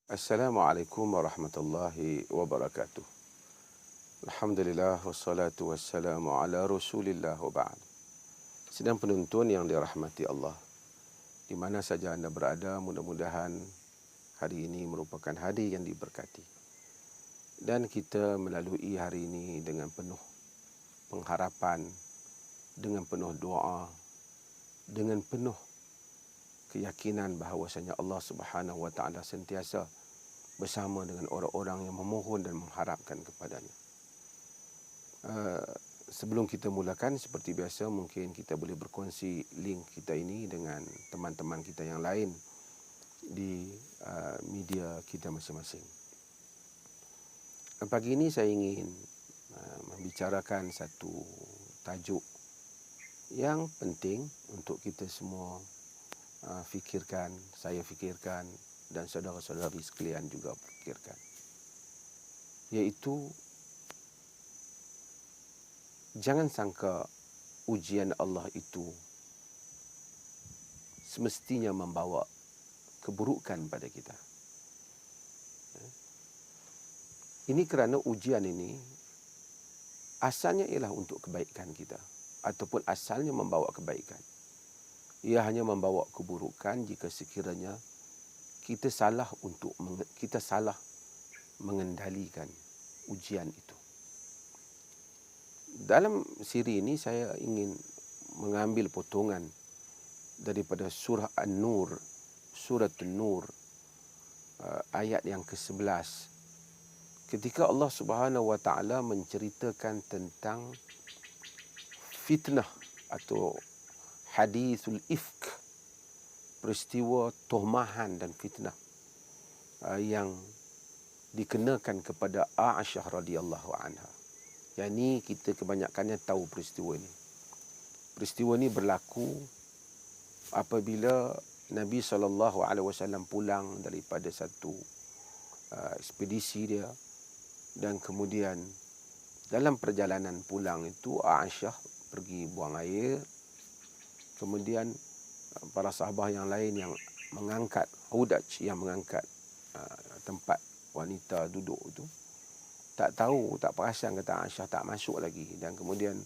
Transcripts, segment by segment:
Assalamualaikum warahmatullahi wabarakatuh. Alhamdulillah wassalatu wassalamu ala Rasulillah wa ba'd. Sedang penuntun yang dirahmati Allah, di mana saja anda berada, mudah-mudahan hari ini merupakan hari yang diberkati. Dan kita melalui hari ini dengan penuh pengharapan, dengan penuh doa, dengan penuh keyakinan bahawasanya Allah Subhanahu wa taala sentiasa bersama dengan orang-orang yang memohon dan mengharapkan kepadanya. Sebelum kita mulakan, seperti biasa, mungkin kita boleh berkongsi link kita ini dengan teman-teman kita yang lain di media kita masing-masing. Pagi ini saya ingin membicarakan satu tajuk yang penting untuk kita semua fikirkan, saya fikirkan, dan saudara-saudari sekalian juga fikirkan, iaitu jangan sangka ujian Allah itu semestinya membawa keburukan pada kita. Ini kerana ujian ini asalnya ialah untuk kebaikan kita, ataupun asalnya membawa kebaikan. Ia hanya membawa keburukan jika sekiranya kita salah mengendalikan ujian itu. Dalam siri ini saya ingin mengambil potongan daripada surah An-Nur, surah An-Nur, ayat yang ke-11. Ketika Allah Subhanahu wa taala menceritakan tentang fitnah atau hadithul ifk, peristiwa tuhmahan dan fitnah yang dikenakan kepada Aisyah radhiyallahu anha. Yang ni kita kebanyakannya tahu peristiwa ini. Peristiwa ini berlaku apabila Nabi SAW pulang daripada satu ekspedisi dia, dan kemudian dalam perjalanan pulang itu Aisyah pergi buang air. Kemudian para sahabat yang lain yang mengangkat hudaj, yang mengangkat tempat wanita duduk itu, tak tahu, tak perasan kata Aisyah tak masuk lagi. Dan kemudian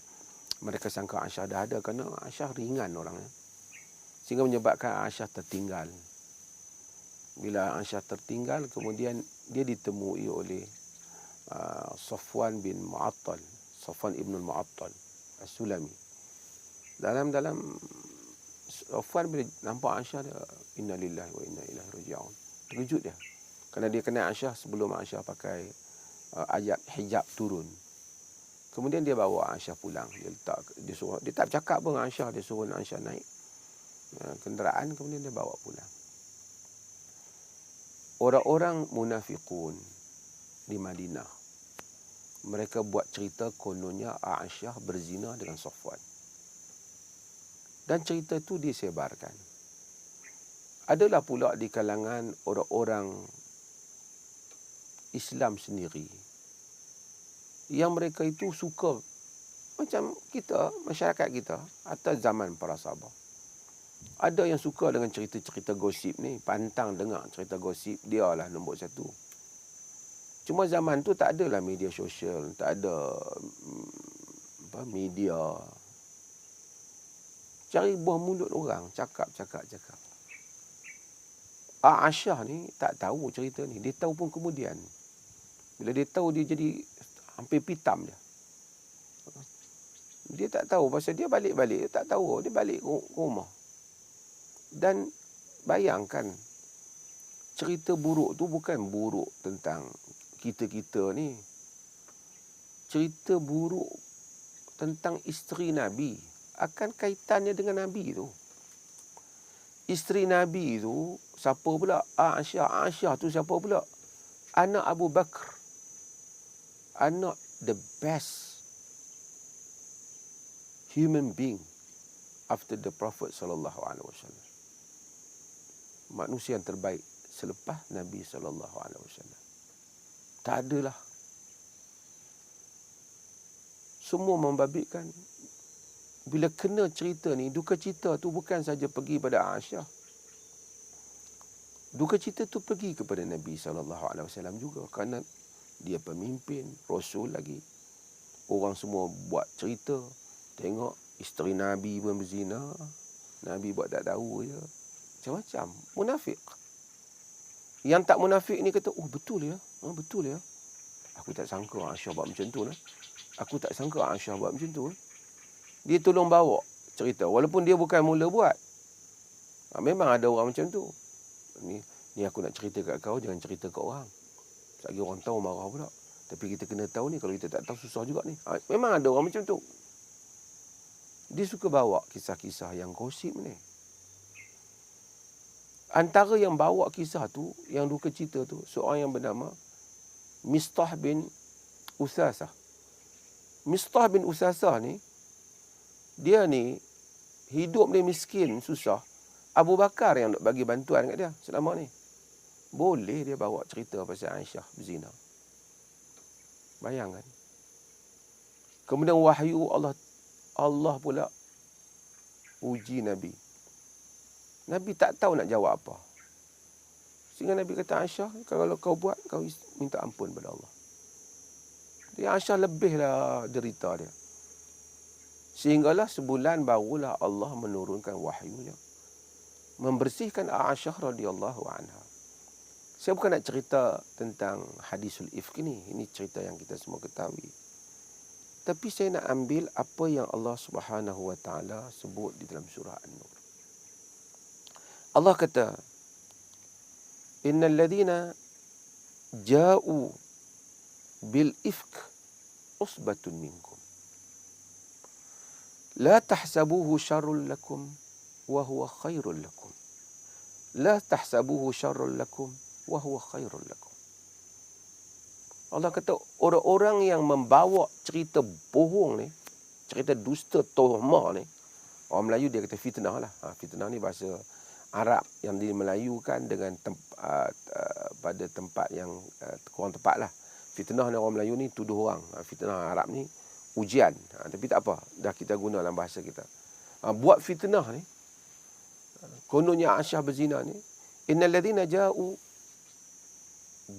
mereka sangka Aisyah dah ada, kerana Aisyah ringan orangnya, sehingga menyebabkan Aisyah tertinggal. Bila Aisyah tertinggal, kemudian dia ditemui oleh Safwan bin Mu'attal, Safwan ibn Mu'attal As-Sulami. Dalam Safwan bila nampak Aisyah, dia inna lillahi wa inna ilaihi raji'un. Terkejut dia, kerana dia kenal Aisyah sebelum Aisyah pakai ayat hijab turun. Kemudian dia bawa Aisyah pulang. Dia tak bercakap pun dengan Aisyah, dia suruh Aisyah naik kenderaan, kemudian dia bawa pulang. Orang-orang munafiqun di Madinah, mereka buat cerita kononnya Aisyah berzina dengan Safwan. Dan cerita itu disebarkan. Adalah pula di kalangan orang-orang Islam sendiri yang mereka itu suka, macam kita, masyarakat kita atas zaman para sahabat. Ada yang suka dengan cerita-cerita gosip ni, pantang dengar cerita gosip, dia lah nombor satu. Cuma zaman tu tak adalah media sosial, tak ada media. Cari buah mulut orang, cakap. Aisyah ni tak tahu cerita ni, dia tahu pun kemudian. Bila dia tahu, dia jadi hampir pitam dia. Dia tak tahu, pasal dia balik-balik, dia tak tahu, dia balik ke rumah. Dan bayangkan, cerita buruk tu bukan buruk tentang kita-kita ni. Cerita buruk tentang isteri Nabi, akan kaitannya dengan Nabi tu. Isteri Nabi tu siapa pula? Aisyah tu siapa pula? Anak Abu Bakar. Anak the best human being after the Prophet sallallahu alaihi wasallam. Manusia yang terbaik selepas Nabi sallallahu alaihi wasallam. Tak adalah. Semua membabitkan. Bila kena cerita ni, duka cita tu bukan saja pergi pada Aisyah. Duka cita tu pergi kepada Nabi SAW juga, kerana dia pemimpin, Rasul lagi. Orang semua buat cerita, tengok isteri Nabi pun berzina, Nabi buat tak tahu je. Macam-macam. Munafik. Yang tak munafik ni kata, oh betul ya, betul ya. Aku tak sangka Aisyah buat macam tu lah. Aku tak sangka Aisyah buat macam tu. Dia tolong bawa cerita, walaupun dia bukan mula buat. Memang ada orang macam tu. Ni aku nak cerita kat kau, jangan cerita kat orang. Lagi orang tahu marah pula. Tapi kita kena tahu ni, kalau kita tak tahu susah juga ni. Memang ada orang macam tu. Dia suka bawa kisah-kisah yang gosip ni. Antara yang bawa kisah tu, yang duka cita tu, seorang yang bernama Mistah bin Usasah. Mistah bin Usasah ni, dia ni hidup dia miskin, susah. Abu Bakar yang nak bagi bantuan kat dia selama ni. Boleh dia bawa cerita pasal Aisyah berzina. Bayangkan. Kemudian wahyu Allah pula uji Nabi. Nabi tak tahu nak jawab apa. Sehingga Nabi kata, Aisyah, kalau kau buat, kau minta ampun pada Allah. Dia Aisyah lebihlah derita dia. Sehinggalah sebulan barulah Allah menurunkan wahyunya, membersihkan Aisyah radhiyallahu anha. Saya bukan nak cerita tentang hadisul ifk ni. Ini cerita yang kita semua ketahui. Tapi saya nak ambil apa yang Allah Subhanahu wa taala sebut di dalam surah An-Nur. Allah kata, innal ladzina ja'u bil ifk usbatun minkum. La tahsabuhu syarrul lakum wa huwa khairul lakum. La tahsabuhu syarrul lakum wa huwa khairul lakum. Allah kata orang-orang yang membawa cerita bohong ni, cerita dusta, tuhmah ni, orang Melayu dia kata fitnah lah. Fitnah ni bahasa Arab yang dimelayukan dengan pada tempat yang kurang tepat lah. Fitnah ni orang Melayu ni tuduh orang. Fitnah Arab ni ujian. Tapi tak apa, dah kita guna dalam bahasa kita. Buat fitnah ni, kononnya Aisyah berzina ni, innal ladzina ja'u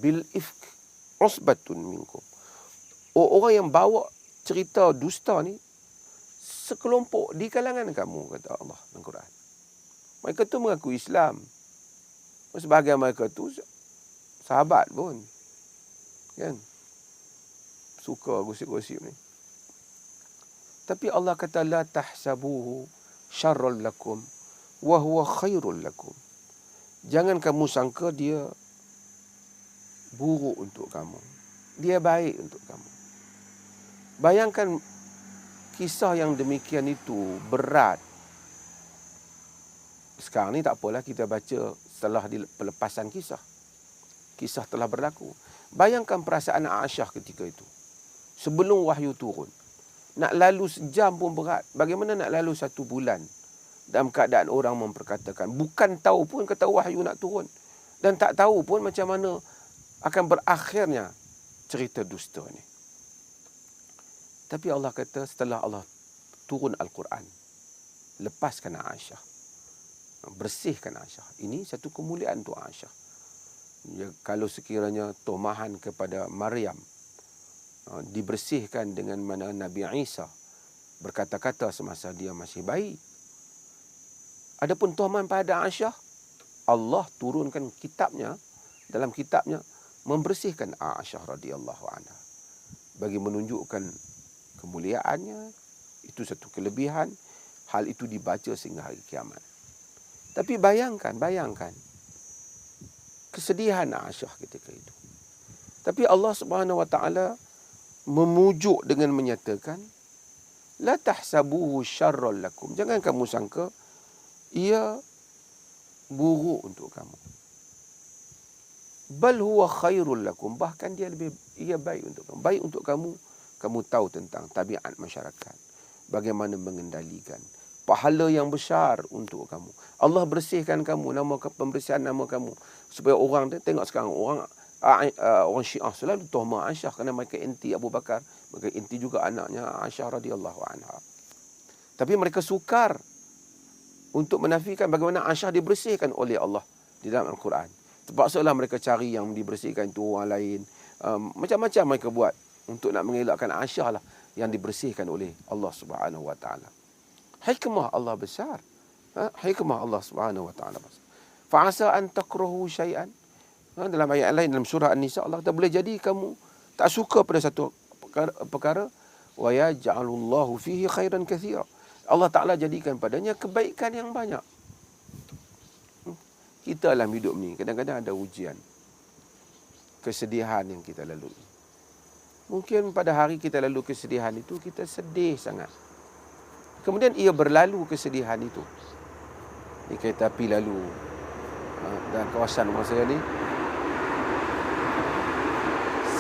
bil ifk usbatun minkum. Orang yang bawa cerita dusta ni sekelompok di kalangan kamu, kata Allah dalam Quran. Mereka tu mengaku Islam. Sebahagian mereka tu sahabat pun. Kan? Suka gosip-gosip ni. Tapi Allah kata la tahsabuhu syarrul lakum wa huwa khairul lakum. Jangan kamu sangka dia buruk untuk kamu. Dia baik untuk kamu. Bayangkan kisah yang demikian itu berat. Sekarang ni tak apalah, kita baca setelah pelepasan kisah. Kisah telah berlaku. Bayangkan perasaan Aisyah ketika itu. Sebelum wahyu turun. Nak lalu sejam pun berat. Bagaimana nak lalu 1 bulan dalam keadaan orang memperkatakan. Bukan tahu pun kata wahyu nak turun. Dan tak tahu pun macam mana akan berakhirnya cerita dusta ni. Tapi Allah kata setelah Allah turun Al-Quran, lepaskan Aisyah. Bersihkan Aisyah. Ini satu kemuliaan untuk Aisyah. Ya, kalau sekiranya tomahan kepada Maryam dibersihkan dengan mana Nabi Isa berkata-kata semasa dia masih bayi. Adapun tomahan pada Aisyah, Allah turunkan kitabnya, dalam kitabnya membersihkan Aisyah radhiyallahu anha bagi menunjukkan kemuliaannya. Itu satu kelebihan. Hal itu dibaca sehingga hari kiamat. Tapi bayangkan kesedihan Aisyah ketika itu. Tapi Allah Subhanahu wa taala memujuk dengan menyatakan la tahsabuhu syarrul lakum. Jangan kamu sangka ia buruk untuk kamu. Bal huwa khairul lakum. Bahkan ia baik untuk kamu. Baik untuk kamu. Kamu tahu tentang tabiat masyarakat. Bagaimana mengendalikan. Pahala yang besar untuk kamu. Allah bersihkan kamu, pembersihan nama kamu. Supaya orang tengok sekarang, orang Syiah selalu tuhmah Aisyah kerana mereka anti Abu Bakar. Mereka anti juga anaknya Aisyah radhiyallahu anha. Tapi mereka sukar untuk menafikan bagaimana Aisyah dibersihkan oleh Allah di dalam Al-Quran. Terpaksalah mereka cari yang dibersihkan itu orang lain. Macam-macam mereka buat untuk nak mengelakkan Aisyah lah yang dibersihkan oleh Allah Subhanahu Wa Taala. Hikmah Allah besar. Hikmah Allah Subhanahu Wa Taala besar. Fa'asa an takrahu syai'an. Dalam ayat lain dalam surah An-Nisa, Allah kata boleh jadi kamu tak suka pada satu perkara, wa yaj'alullahu fihi khairan katsira. Allah Taala jadikan padanya kebaikan yang banyak. Kita dalam hidup ni kadang-kadang ada ujian, kesedihan yang kita lalui. Mungkin pada hari kita lalu kesedihan itu, kita sedih sangat. Kemudian ia berlalu kesedihan itu. Ni kereta api lalu dan kawasan rumah saya ni,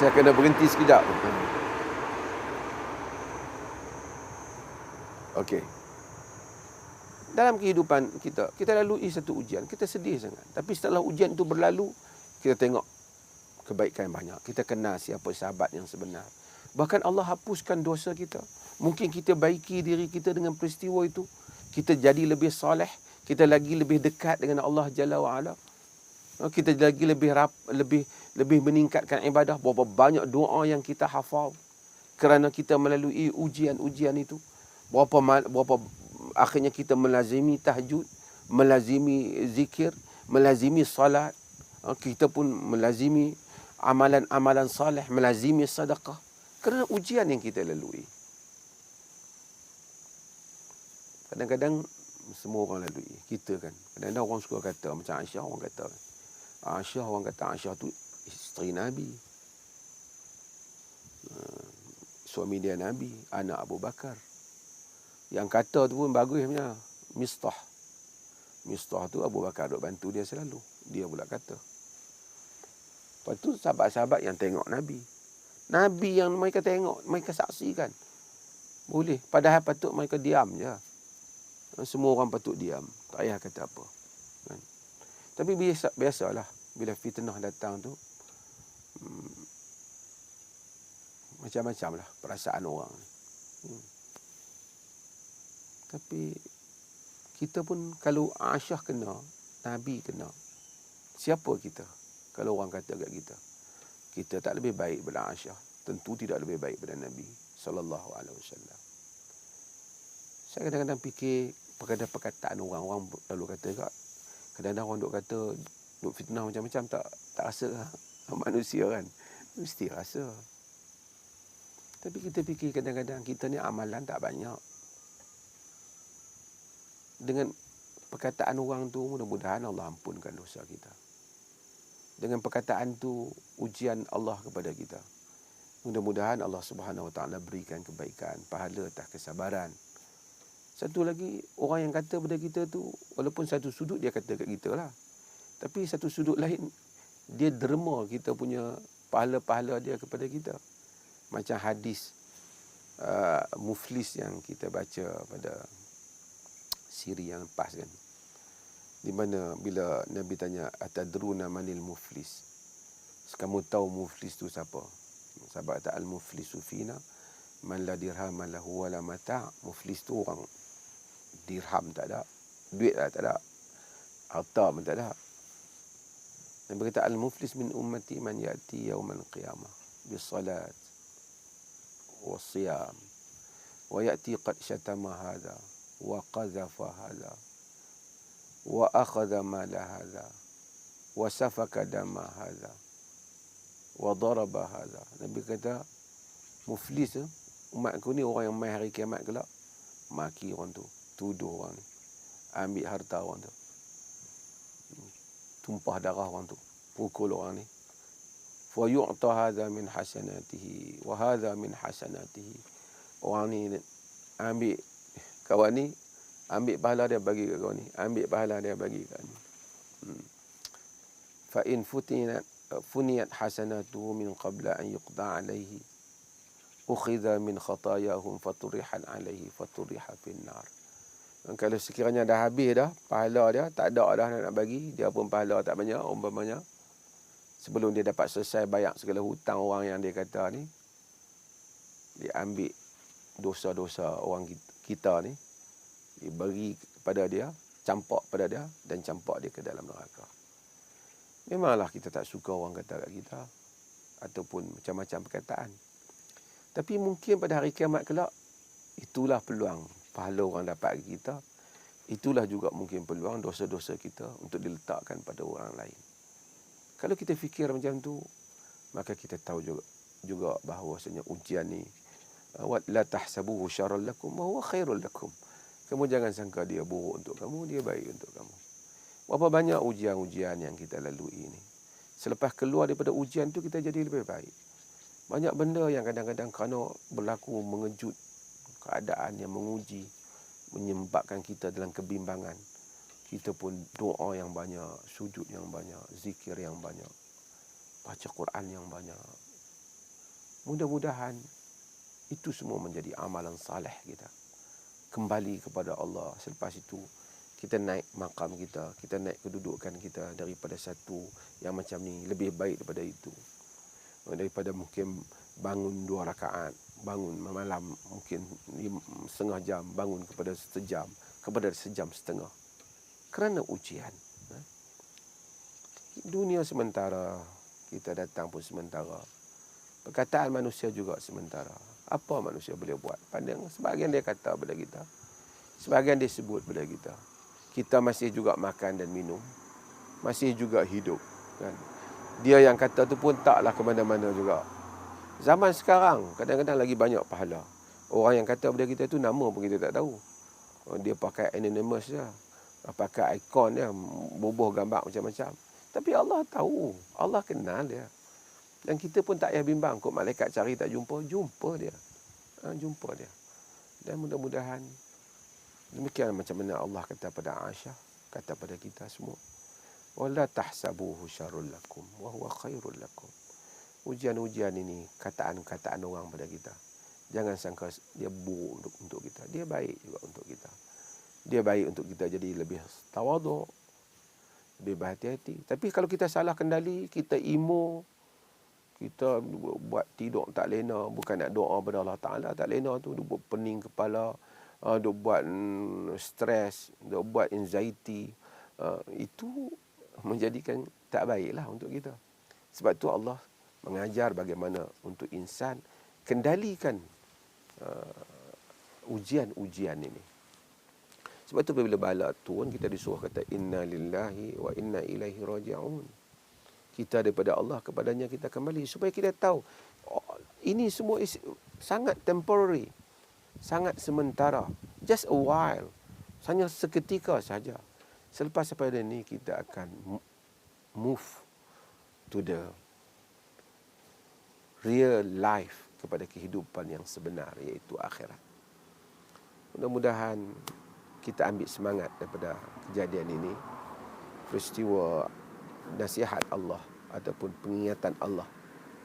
saya kena berhenti sekejap. Okey. Dalam kehidupan kita, kita lalui satu ujian, kita sedih sangat. Tapi setelah ujian itu berlalu, kita tengok kebaikan banyak. Kita kenal siapa sahabat yang sebenar. Bahkan Allah hapuskan dosa kita. Mungkin kita baiki diri kita dengan peristiwa itu. Kita jadi lebih soleh. Kita lagi lebih dekat dengan Allah Jalla wa'ala. Kita lagi lebih meningkatkan ibadah. Berapa banyak doa yang kita hafal kerana kita melalui ujian-ujian itu. Berapa akhirnya kita melazimi tahajud, melazimi zikir, melazimi salat. Kita pun melazimi amalan-amalan salih, melazimi sedekah kerana ujian yang kita lalui. Kadang-kadang semua orang lalui, kita kan. Kadang-kadang orang suka kata macam Aisyah, orang kata Aisyah tu isteri Nabi, suami dia Nabi, anak Abu Bakar. Yang kata tu pun bagusnya Mistah tu Abu Bakar duk bantu dia selalu. Dia pula kata. Lepas tu sahabat-sahabat yang tengok Nabi yang mereka tengok, mereka saksikan, boleh. Padahal patut mereka diam je. Semua orang patut diam, tak payah kata apa kan? Tapi biasalah bila fitnah datang tu, macam-macam lah perasaan orang. Tapi kita pun kalau Aisyah kena, Nabi kena, siapa kita kalau orang kata kat kita? Kita tak lebih baik daripada Aisyah, tentu tidak lebih baik daripada Nabi sallallahu alaihi wasallam. Saya kadang-kadang fikir perkataan orang lalu kata kat, kadang-kadang orang duk kata, duk fitnah macam-macam, tak rasa manusia kan, mesti rasa. Tapi kita fikir kadang-kadang kita ni amalan tak banyak. Dengan perkataan orang tu, mudah-mudahan Allah ampunkan dosa kita. Dengan perkataan tu, ujian Allah kepada kita. Mudah-mudahan Allah Subhanahu Wa Taala berikan kebaikan, pahala atas kesabaran. Satu lagi, orang yang kata pada kita tu, walaupun satu sudut dia kata kat kita lah, tapi satu sudut lain, dia derma kita punya pahala-pahala dia kepada kita. Macam hadis Muflis yang kita baca pada siri yang lepas kan, di mana bila Nabi tanya atadruna manil muflis, kamu tahu muflis tu siapa? Sahabat kata al-muflisu fina man la dirham lahu wala mata'. Muflis tu orang dirham tak ada, duit tak ada, harta pun tak ada. Nabi kata al-muflis min ummati man ya'ti yaumal qiyamah bis salat was siyam wa ya'ti qad syatama hadha wa qazafa hadha wa akhadha mala hadha wa safaka dama hadha wa daraba hadha. Nabi kata muflis umatku ni orang yang mai hari kiamat kelak, maki orang tu, tuduh orang ni, ambil harta orang tu, tumpah darah orang tu, pukul orang ni, fa yu'ta hadha min hasanatihi wa hadha min hasanatihi. Orang ni ambil kawan ni, ambil pahala dia bagi kat kawan ni, ambil pahala dia bagi kat ni. Fa in funiyat hasanatuhu min qabla an yuqda alaihi ukhidha min khatayahum faturihan alaihi faturiha fin nar. Kalau sekiranya dah habis dah pahala dia, tak ada dah nak bagi, dia pun pahala tak banyak, umpamanya sebelum dia dapat selesai bayar segala hutang orang yang dia kata ni, dia ambil dosa-dosa orang kita ni, diberi kepada dia, campak pada dia dan campak dia ke dalam neraka. Memanglah kita tak suka orang kata kat kita, ataupun macam-macam perkataan. Tapi mungkin pada hari kiamat kelak, itulah peluang pahala orang dapat kat kita. Itulah juga mungkin peluang dosa-dosa kita untuk diletakkan pada orang lain. Kalau kita fikir macam tu, maka kita tahu juga bahawasanya ujian ni, la tahsabuhu syarran lakum wa huwa khairul lakum. Kamu jangan sangka dia buruk untuk kamu, dia baik untuk kamu. Berapa banyak ujian-ujian yang kita lalui ni. Selepas keluar daripada ujian tu, kita jadi lebih baik. Banyak benda yang kadang-kadang kerana berlaku mengejut, keadaan yang menguji, menyebabkan kita dalam kebimbangan. Kita pun doa yang banyak, sujud yang banyak, zikir yang banyak, baca Quran yang banyak. Mudah-mudahan itu semua menjadi amalan saleh kita. Kembali kepada Allah. Selepas itu, kita naik makam kita, kita naik kedudukan kita daripada satu yang macam ni, lebih baik daripada itu. Daripada mungkin bangun 2 rakaat, bangun malam mungkin setengah jam, bangun kepada sejam, kepada sejam setengah. Kerana ujian. Dunia sementara, kita datang pun sementara. Perkataan manusia juga sementara. Apa manusia boleh buat? Pandang sebahagian dia kata pada kita, sebahagian dia sebut pada kita. Kita masih juga makan dan minum, masih juga hidup, kan? Dia yang kata tu pun taklah ke mana-mana juga. Zaman sekarang kadang-kadang lagi banyak pahala. Orang yang kata pada kita tu nama pun kita tak tahu. Dia pakai anonymous je, pakai ikon dia, bubuh gambar macam-macam. Tapi Allah tahu, Allah kenal dia. Dan kita pun tak payah bimbang, kok malaikat cari tak jumpa, jumpa dia. Jumpa dia. Dan mudah-mudahan demikian macam mana Allah kata pada Aisyah, kata pada kita semua. Wala tahsabuhu syarrul lakum wa huwa khairul lakum. Ujian-ujian ini, kataan-kataan orang pada kita, jangan sangka dia buruk untuk kita. Dia baik juga untuk kita. Dia baik untuk kita jadi lebih tawaduk, lebih berhati-hati. Tapi kalau kita salah kendali, kita emo, kita buat tidur tak lena, bukan nak doa pada Allah Ta'ala, tak lena tu, dia buat pening kepala, dia buat stres, dia buat anxiety, itu menjadikan tak baiklah untuk kita. Sebab tu Allah mengajar bagaimana untuk insan kendalikan ujian-ujian ini. Sebab tu bila bala turun, kita disuruh kata inna lillahi wa inna ilaihi raji'un. Kita daripada Allah, kepadanya kita kembali. Supaya kita tahu, ini semua sangat temporary, sangat sementara. Just a while. Hanya seketika saja. Selepas daripada ini, kita akan move to the real life, kepada kehidupan yang sebenar, iaitu akhirat. Mudah-mudahan kita ambil semangat daripada kejadian ini, peristiwa nasihat Allah ataupun pengingatan Allah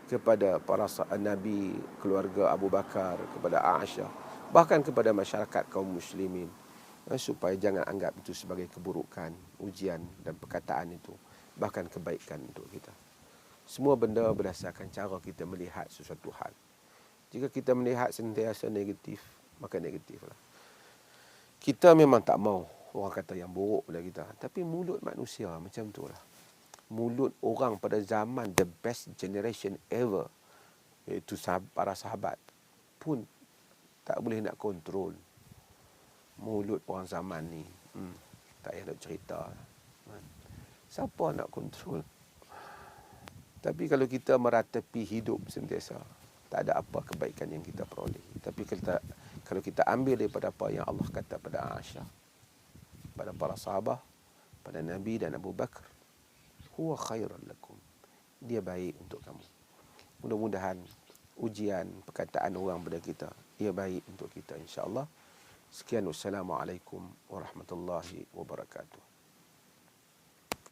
kepada para Nabi, keluarga Abu Bakar, kepada Aisyah, bahkan kepada masyarakat kaum muslimin, supaya jangan anggap itu sebagai keburukan, ujian dan perkataan itu, bahkan kebaikan untuk kita. Semua benda berdasarkan cara kita melihat sesuatu hal. Jika kita melihat sentiasa negatif, maka negatiflah. Kita memang tak mau orang kata yang buruk pada kita, tapi mulut manusia macam itulah. Mulut orang pada zaman the best generation ever, iaitu para sahabat, pun tak boleh nak kontrol mulut orang zaman ni. Tak payah nak cerita. Siapa nak kontrol? Tapi kalau kita meratapi hidup sentiasa, tak ada apa kebaikan yang kita peroleh. Tapi kalau kita ambil daripada apa yang Allah kata pada Aisyah, pada para sahabat, pada Nabi dan Abu Bakar, huwa khairan lakum. Dia baik untuk kamu. Mudah-mudahan ujian perkataan orang pada kita, ia baik untuk kita, insya-Allah. Sekian, wassalamualaikum warahmatullahi wabarakatuh.